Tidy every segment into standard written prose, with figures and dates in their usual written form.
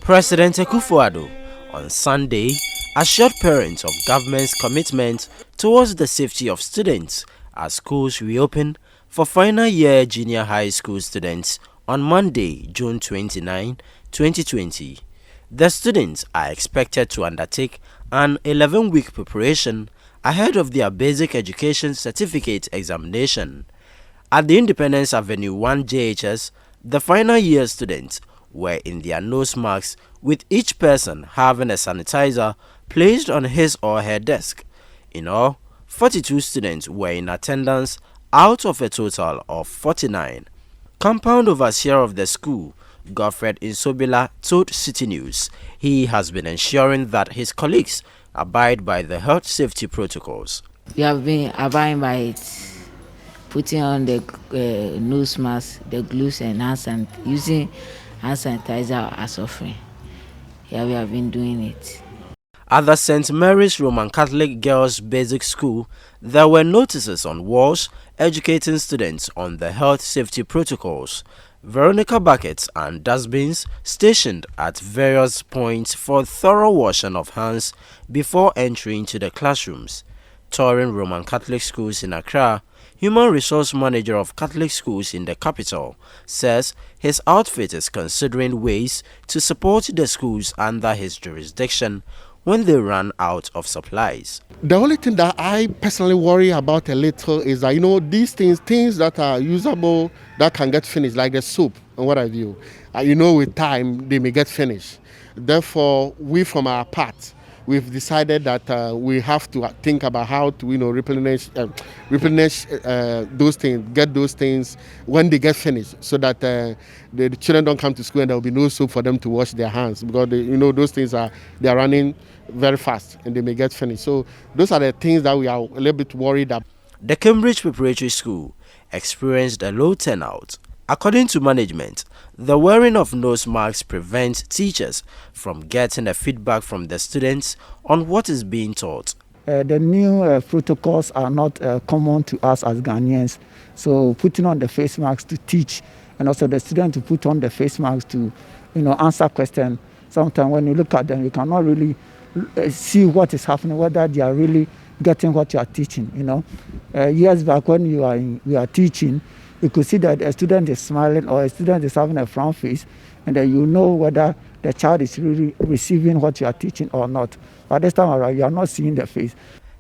President Akufo-Addo on Sunday assured parents of government's commitment towards the safety of students as schools reopen for final year junior high school students on Monday, June 29, 2020. The students are expected to undertake an 11-week preparation ahead of their basic education certificate examination. At the Independence Avenue 1 JHS, the final year students were in their nose masks, with each person having a sanitizer placed on his or her desk. In all, 42 students were in attendance out of a total of 49. Compound overseer of the school, Godfred Insobila, told Citi News he has been ensuring that his colleagues abide by the health safety protocols. We have been abiding by it, putting on the nose mask, the gloves, and using hand sanitizer as offering. Yeah, we have been doing it. At the St. Mary's Roman Catholic Girls Basic School, there were notices on walls educating students on the health safety protocols. Veronica buckets and dustbins stationed at various points for thorough washing of hands before entering to the classrooms. Touring Roman Catholic schools in Accra, Human Resource Manager of Catholic schools in the capital, says his outfit is considering ways to support the schools under his jurisdiction when they run out of supplies. The only thing that I personally worry about a little is that, these things that are usable, that can get finished, like the soap and what have you, with time, they may get finished. Therefore, we from our part, we've decided that we have to think about how to, replenish those things, get those things when they get finished, so that the children don't come to school and there will be no soap for them to wash their hands, because those things they're running very fast and they may get finished. So those are the things that we are a little bit worried about. The Cambridge Preparatory School experienced a low turnout. According to management, the wearing of nose masks prevents teachers from getting a feedback from the students on what is being taught. The new protocols are not common to us as Ghanaians. So putting on the face masks to teach, and also the students to put on the face masks to, answer questions. Sometimes when you look at them, you cannot really see what is happening, whether they are really getting what you are teaching. Years back when we are teaching, you could see that a student is smiling or a student is having a frown face, and then you know whether the child is really receiving what you are teaching or not. But this time around, you are not seeing the face.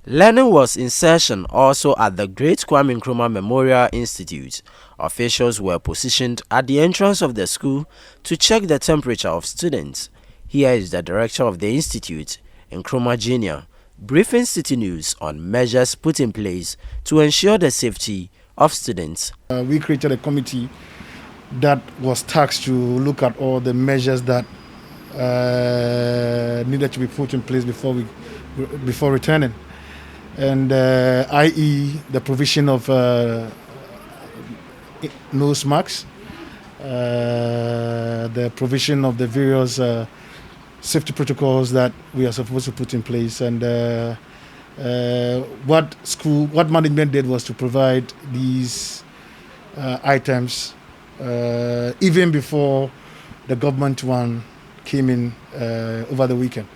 Learning was in session also at the Great Kwame Nkrumah Memorial Institute. Officials were positioned at the entrance of the school to check the temperature of students. Here is the director of the institute, Nkrumah Jr., briefing Citi News on measures put in place to ensure the safety of students. We created a committee that was tasked to look at all the measures that needed to be put in place before returning, and i.e. the provision of nose masks, the provision of the various safety protocols that we are supposed to put in place, and what management did was to provide these items even before the government one came in over the weekend.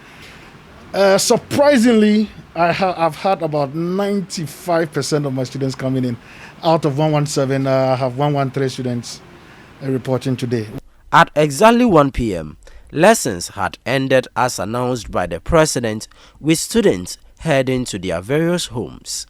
Surprisingly, I've had about 95% of my students coming in. Out of 117, I have 113 students reporting today. At exactly 1 p.m., lessons had ended as announced by the president, with students heading to their various homes.